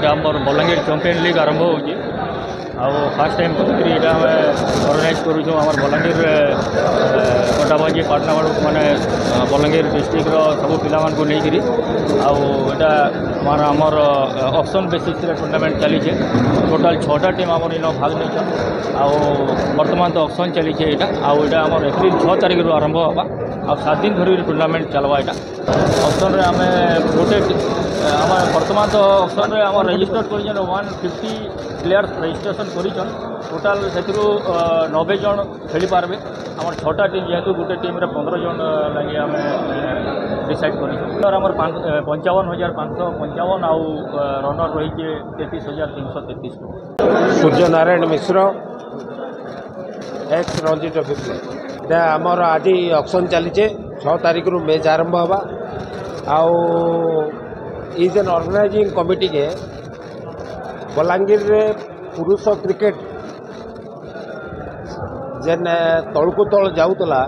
आमर Balangir champion league आरंभ होगी फास्ट टाइम करिक ऑर्गेनाइज करूँ आमर बलांगीर कटाबाजी पाटनागढ़ माने बलांगीर डिस्ट्रिक्ट सब पिला को लेकरी आटा आमर ऑप्शन बेसिस टूर्नामेंट चली टोटाल 6टा टीम आम इन भाग नहीं बर्तमान तो ऑप्शन चली यहाँ आम एप्रिल 6 तारिख आरंभ होगा आ 7 दिन धरी टूर्नामेंट चलवा यहाँ ऑप्शन आम गोटे आम बर्तमान तो ऑप्शन आम रजिस्टर कर 150 प्लेयर्स रजिस्ट्रेशन कर टोटाल से 90 जन खेली पार्बे आम 6टा टीम जेहेतु गोटे टीम 15 जन लगे आम डिसाइड कर 55,555 आउ रनर रही 33,333 Surya Narayan Mishra x Ranji trophy player आमर आज ऑक्शन चली 6 तारिख रु मैच आरंभ होगा इज एन ऑर्गेनाइजिंग कमिटी के बलांगीर रे पुरुष क्रिकेट जेन तलकू तल जाऊला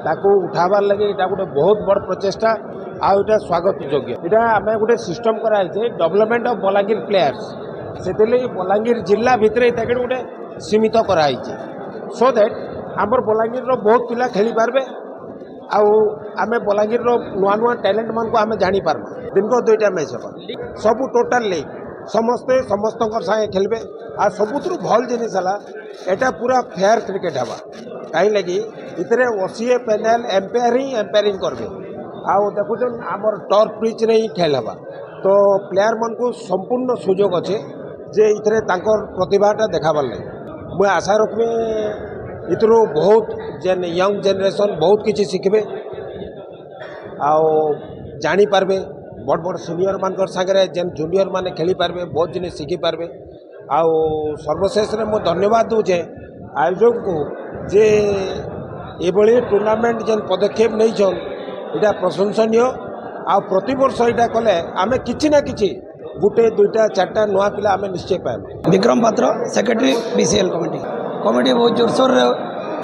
ताकू उठाबार लगे यहाँ गोटे बहुत बड़ प्रचेषा आटा स्वागत योग्य यहाँ आम गोटे सिस्टम कराई डेवलपमेंट ऑफ बलांगीर प्लेयर्स से बलांगीर जिला भितर गोटे सीमित कराई सो दैट आमर बलांगीर बहुत पिला खेली पार्बे आम बलांगीर नुआ नुआ टैलेंट मान को आम जानीपार्मा दिन को 2टा मैच हम सब टोटाल लीग समस्ते समस्त सागे खेलबे आ सबुत भल जिनिस एटा पूरा फेयर क्रिकेट हवा कहीं लगी इतने ओसीए पैनल एम्पायरिंग करबे आउ देखुन आमर टर्फ पिच रे ही खेल हवा तो प्लेयर मन को संपूर्ण सुजोग अच्छे जे इतने तांकर प्रतिभाटा देखाबार लगे मुझे आशा रखबे इतरो बहुत जेन यंग जेनरेशन बहुत किसी शिखबे आउ जानी पारबे बड़ बड़ सीनियर मानकर सागरे जेन जूनियर माने खेली पारबे बहुत जिनिस शिखी पारबे आउ सर्वशेष रे मो धन्यवाद दूचे आयोजक को जे एभली टूर्नामेंट जेन पदक्षेप नहीं छन इटा प्रशंसनीय आ प्रति वर्ष इटा कले आमे किछि ना किछि गुटे 2टा 4टा नुआ पिला आमे निश्चय पाएम। विक्रम पात्र सेक्रेटरी बीसीएल कमिटी बहुत जोरसोर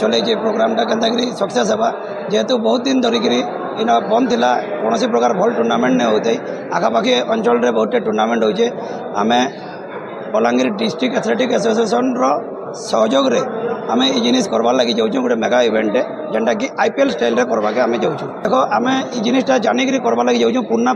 चले प्रोग्रामटा के सक्सेस होगा जेहेतु बहुत दिन धरिक इन बंद थिला कौन प्रकार भल टूर्नामेंट नहीं होते आखापाखि अंचल रे बहुत टूर्नामेंट होचे आमे बलांगीर डिस्ट्रिक्ट एथलेटिक एसोसिएशन रो सहयोग रे आमे ई जिनिस करबार लगी जाऊँ गोटे मेगा इवेंट जेनटा कि आईपीएल स्टाइल रे करवाके आमे जाऊँ देखो आमे ई जिनिसटा जानिक करबार लगी जाऊँ पुराना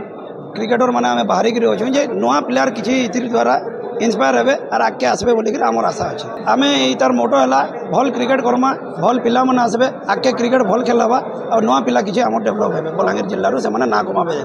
क्रिकेटर माने आमे बाहरिक अच्छे जे नुआ प्लेयर किसी द्वारा इंस्पायर हे और आगे आसबे बोलिक आमर आशा अच्छे आम तार मोटो है भल क्रिकेट करमा भल पिला मन आसबे आगे क्रिकेट भल खेल हवा और नुआ पिला किसी आम डेभलप हे बलांगीर जिलूर से ना कमाबे।